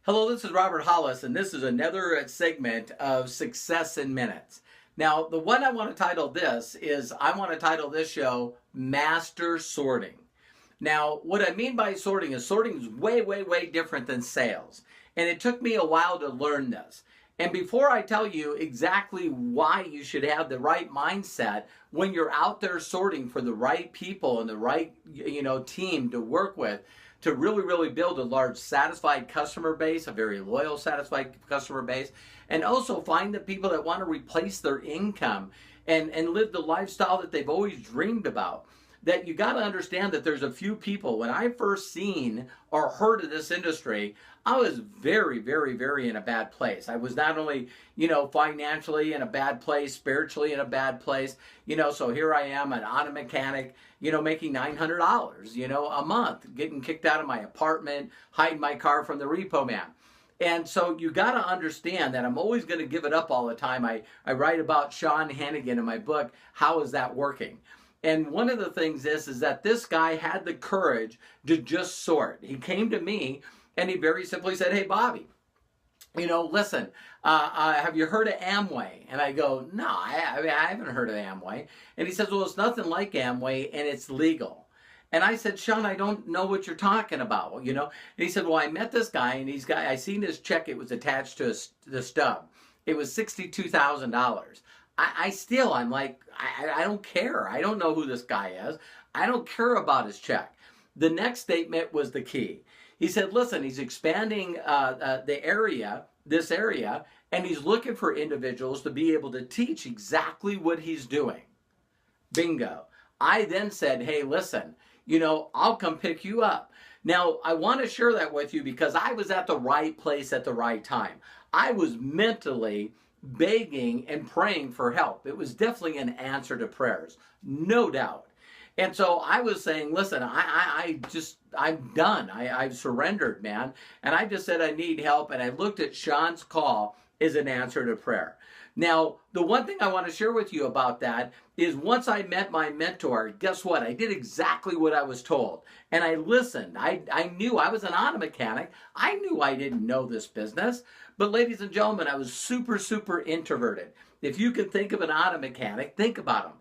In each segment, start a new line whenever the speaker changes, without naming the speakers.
Hello, this is Robert Hollis, and this is another segment of Success in Minutes. Now, the one I want to title this is I want to title this show Master Sorting. Now, what I mean by sorting is way, way, way different than sales. And it took me a while to learn this. And before I tell you exactly why you should have the right mindset when you're out there sorting for the right people and the right, team to work with, to really build a large satisfied customer base, a very loyal satisfied customer base, and also find the people that want to replace their income and live the lifestyle that they've always dreamed about. That you got to understand that there's a few people. When I first seen or heard of this industry, I was very, very, very in a bad place. I was not only, financially in a bad place, spiritually in a bad place, so here I am, an auto mechanic, making $900, a month, getting kicked out of my apartment, hiding my car from the repo man. And so you got to understand that I'm always going to give it up all the time. I write about Sean Hannigan in my book, How Is That Working? And one of the things is that this guy had the courage to just sort. He came to me and he very simply said, "Hey, Bobby, listen, have you heard of Amway?" And I go, "No, I haven't heard of Amway." And he says, "Well, it's nothing like Amway and it's legal." And I said, "Sean, I don't know what you're talking about, And he said, "Well, I met this guy and I seen his check. It was attached to the stub. It was $62,000. I'm like, I don't care. I don't know who this guy is. I don't care about his check." The next statement was the key. He said, "Listen, he's expanding this area, and he's looking for individuals to be able to teach exactly what he's doing." Bingo. I then said, "Hey, listen, I'll come pick you up." Now, I want to share that with you because I was at the right place at the right time. I was mentally begging and praying for help. It was definitely an answer to prayers, no doubt. And so I was saying, "Listen, I'm done. I've surrendered, man." And I just said, "I need help." And I looked at Sean's call as an answer to prayer. Now, the one thing I want to share with you about that is once I met my mentor, guess what? I did exactly what I was told. And I listened. I knew I was an auto mechanic. I knew I didn't know this business. But ladies and gentlemen, I was super, super introverted. If you can think of an auto mechanic, think about them.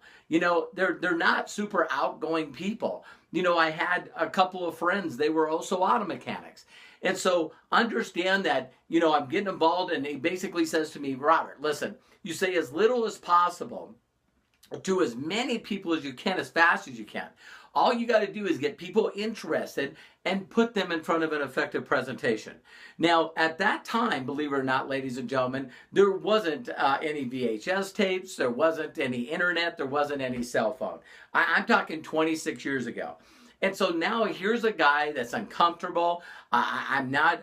They're not super outgoing people. I had a couple of friends. They were also auto mechanics. And so understand that, I'm getting involved, and he basically says to me, "Robert, listen, you say as little as possible to as many people as you can, as fast as you can. All you got to do is get people interested and put them in front of an effective presentation." Now, at that time, believe it or not, ladies and gentlemen, there wasn't any VHS tapes, there wasn't any internet, there wasn't any cell phone. I'm talking 26 years ago. And so now here's a guy that's uncomfortable. I'm not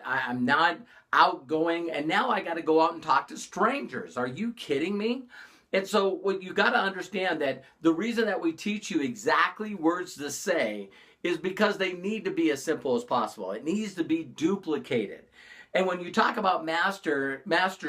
outgoing, and now I got to go out and talk to strangers. Are you kidding me? And so what you got to understand that the reason that we teach you exactly words to say is because they need to be as simple as possible. It needs to be duplicated. And when you talk about master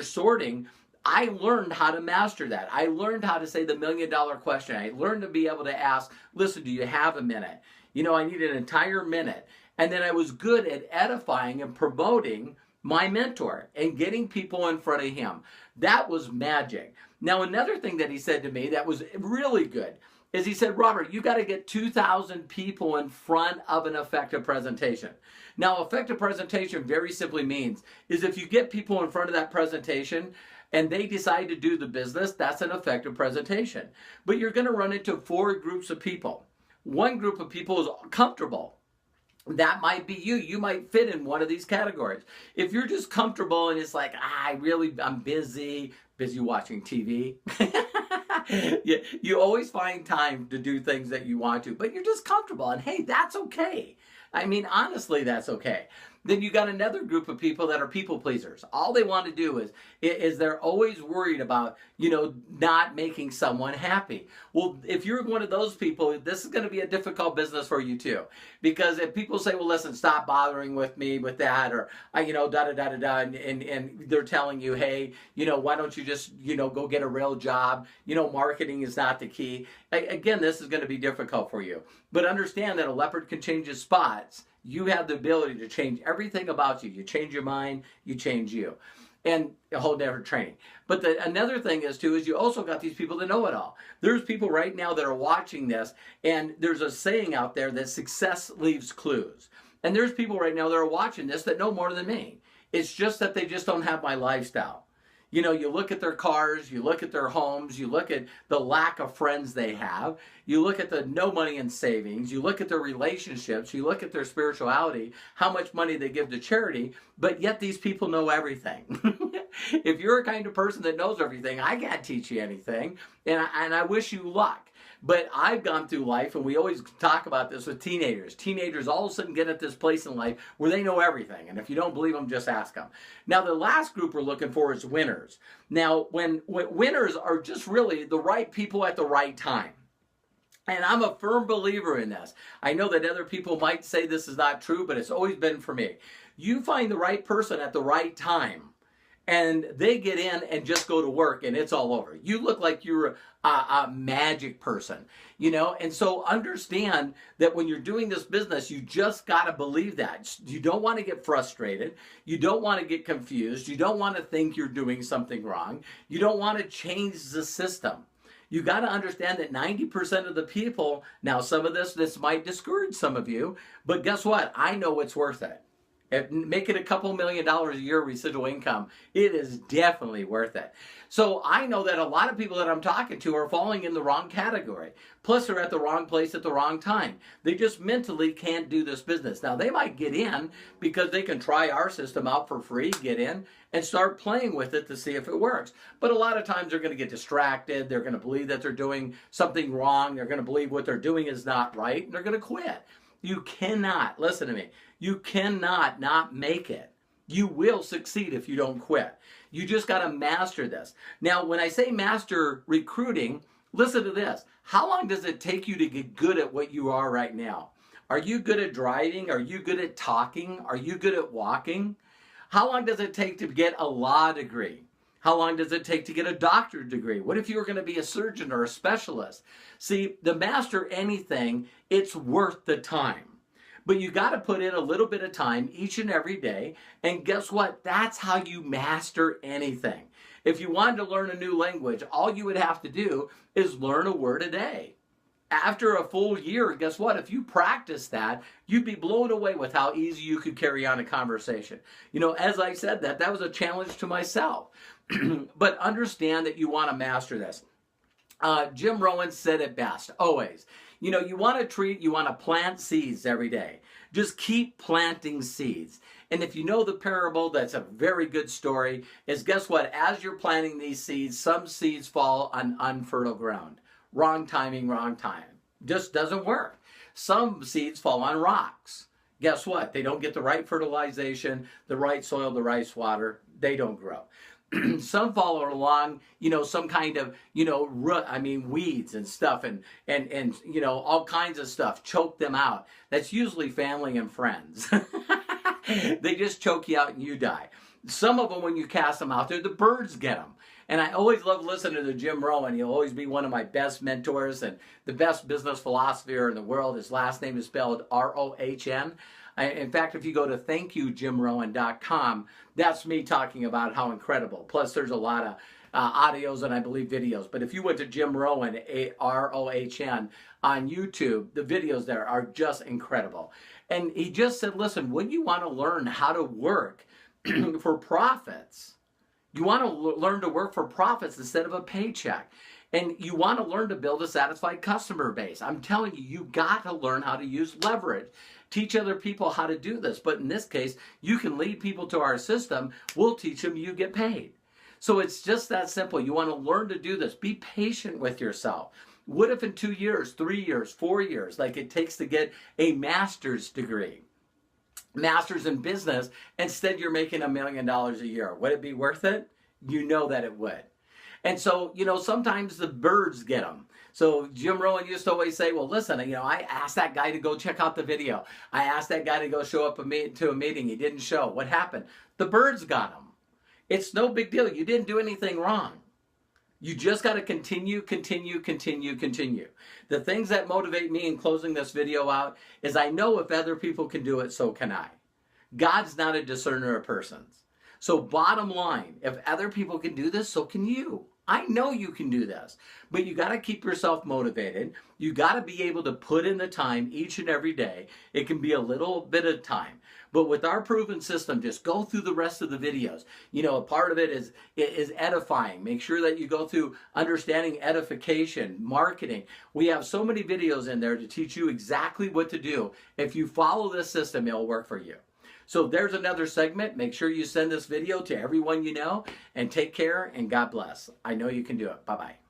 sorting, I learned how to master that. I learned how to say the $1 million question. I learned to be able to ask, "Listen, do you have a minute?" I need an entire minute. And then I was good at edifying and promoting my mentor and getting people in front of him. That was magic. Now, another thing that he said to me that was really good is he said, "Robert, you got to get 2,000 people in front of an effective presentation." Now, effective presentation very simply means is if you get people in front of that presentation and they decide to do the business, that's an effective presentation. But you're going to run into 4 groups of people. One group of people is comfortable. That might be you. You might fit in one of these categories. If you're just comfortable and it's like, I'm busy watching TV. You always find time to do things that you want to, but you're just comfortable. And hey, that's okay. I mean, honestly, that's okay. Then you got another group of people that are people pleasers. All they want to do is they're always worried about, not making someone happy. Well, if you're one of those people, this is going to be a difficult business for you too. Because if people say, "Well, listen, stop bothering with me with that," or, and they're telling you, "Hey, why don't you just, go get a real job? Marketing is not the key." Again, this is going to be difficult for you. But understand that a leopard can change his spots You have the ability to change everything about you. You change your mind, you change you. And a whole different training. But another thing is too, is you also got these people that know it all. There's people right now that are watching this, and there's a saying out there that success leaves clues. And there's people right now that are watching this that know more than me. It's just that they just don't have my lifestyle. You know, you look at their cars, you look at their homes, you look at the lack of friends they have, you look at the no money in savings, you look at their relationships, you look at their spirituality, how much money they give to charity, but yet these people know everything. If you're a kind of person that knows everything, I can't teach you anything, and I wish you luck. But I've gone through life, and we always talk about this with teenagers. Teenagers all of a sudden get at this place in life where they know everything. And if you don't believe them, just ask them. Now, the last group we're looking for is winners. Now, when winners are just really the right people at the right time. And I'm a firm believer in this. I know that other people might say this is not true, but it's always been for me. You find the right person at the right time, and they get in and just go to work, and it's all over. You look like you're a magic person, you know? And so understand that when you're doing this business, you just got to believe that. You don't want to get frustrated. You don't want to get confused. You don't want to think you're doing something wrong. You don't want to change the system. You got to understand that 90% of the people, now some of this might discourage some of you, but guess what? I know it's worth it. Making a couple $1 million a year residual income, it is definitely worth it. So I know that a lot of people that I'm talking to are falling in the wrong category. Plus they're at the wrong place at the wrong time. They just mentally can't do this business. Now they might get in because they can try our system out for free, get in, and start playing with it to see if it works. But a lot of times they're going to get distracted. They're going to believe that they're doing something wrong. They're going to believe what they're doing is not right, and they're going to quit. You cannot, listen to me, you cannot not make it. You will succeed if you don't quit. You just got to master this. Now, when I say master recruiting, listen to this. How long does it take you to get good at what you are right now? Are you good at driving? Are you good at talking? Are you good at walking? How long does it take to get a law degree? How long does it take to get a doctorate degree? What if you were going to be a surgeon or a specialist? See, to master anything, it's worth the time. But you got to put in a little bit of time each and every day. And guess what? That's how you master anything. If you wanted to learn a new language, all you would have to do is learn a word a day. After a full year, guess what? If you practice that, you'd be blown away with how easy you could carry on a conversation. You know, as I said that was a challenge to myself. But understand that you want to master this. Jim Rohn said it best, always. You know, you want to plant seeds every day. Just keep planting seeds. And if you know the parable, that's a very good story, is guess what? As you're planting these seeds, some seeds fall on unfertile ground. Wrong timing, wrong time. Just doesn't work. Some seeds fall on rocks. Guess what? They don't get the right fertilization, the right soil, the right water. They don't grow. Some fall along, you know, some kind of, you know, weeds and stuff and, you know, all kinds of stuff. Choke them out. That's usually family and friends. They just choke you out and you die. Some of them, when you cast them out there, the birds get them. And I always love listening to Jim Rohn. He'll always be one of my best mentors and the best business philosopher in the world. His last name is spelled R-O-H-N. In fact, if you go to thankyouJimRohn.com, that's me talking about how incredible. Plus, there's a lot of audios and I believe videos. But if you went to Jim Rohn, R-O-H-N, on YouTube, the videos there are just incredible. And he just said, listen, when you want to learn how to work for profits, you want to learn to work for profits instead of a paycheck. And you want to learn to build a satisfied customer base. I'm telling you, you got to learn how to use leverage. Teach other people how to do this. But in this case, you can lead people to our system. We'll teach them, you get paid. So it's just that simple. You want to learn to do this. Be patient with yourself. What if in 2 years, 3 years, 4 years, like it takes to get a master's degree? Master's in business, instead you're making $1 million a year. Would it be worth it? You know that it would. And so, you know, sometimes the birds get them. So Jim Rohn used to always say, well, listen, you know, I asked that guy to go check out the video. I asked that guy to go show up to a meeting. He didn't show. What happened? The birds got him. It's no big deal. You didn't do anything wrong. You just got to continue. The things that motivate me in closing this video out is I know if other people can do it, so can I. God's not a discerner of persons. So bottom line, if other people can do this, so can you. I know you can do this, but you got to keep yourself motivated. You got to be able to put in the time each and every day. It can be a little bit of time, but with our proven system, just go through the rest of the videos. You know, a part of it is edifying. Make sure that you go through understanding edification, marketing. We have so many videos in there to teach you exactly what to do. If you follow this system, it'll work for you. So there's another segment. Make sure you send this video to everyone you know, and take care, and God bless. I know you can do it. Bye-bye.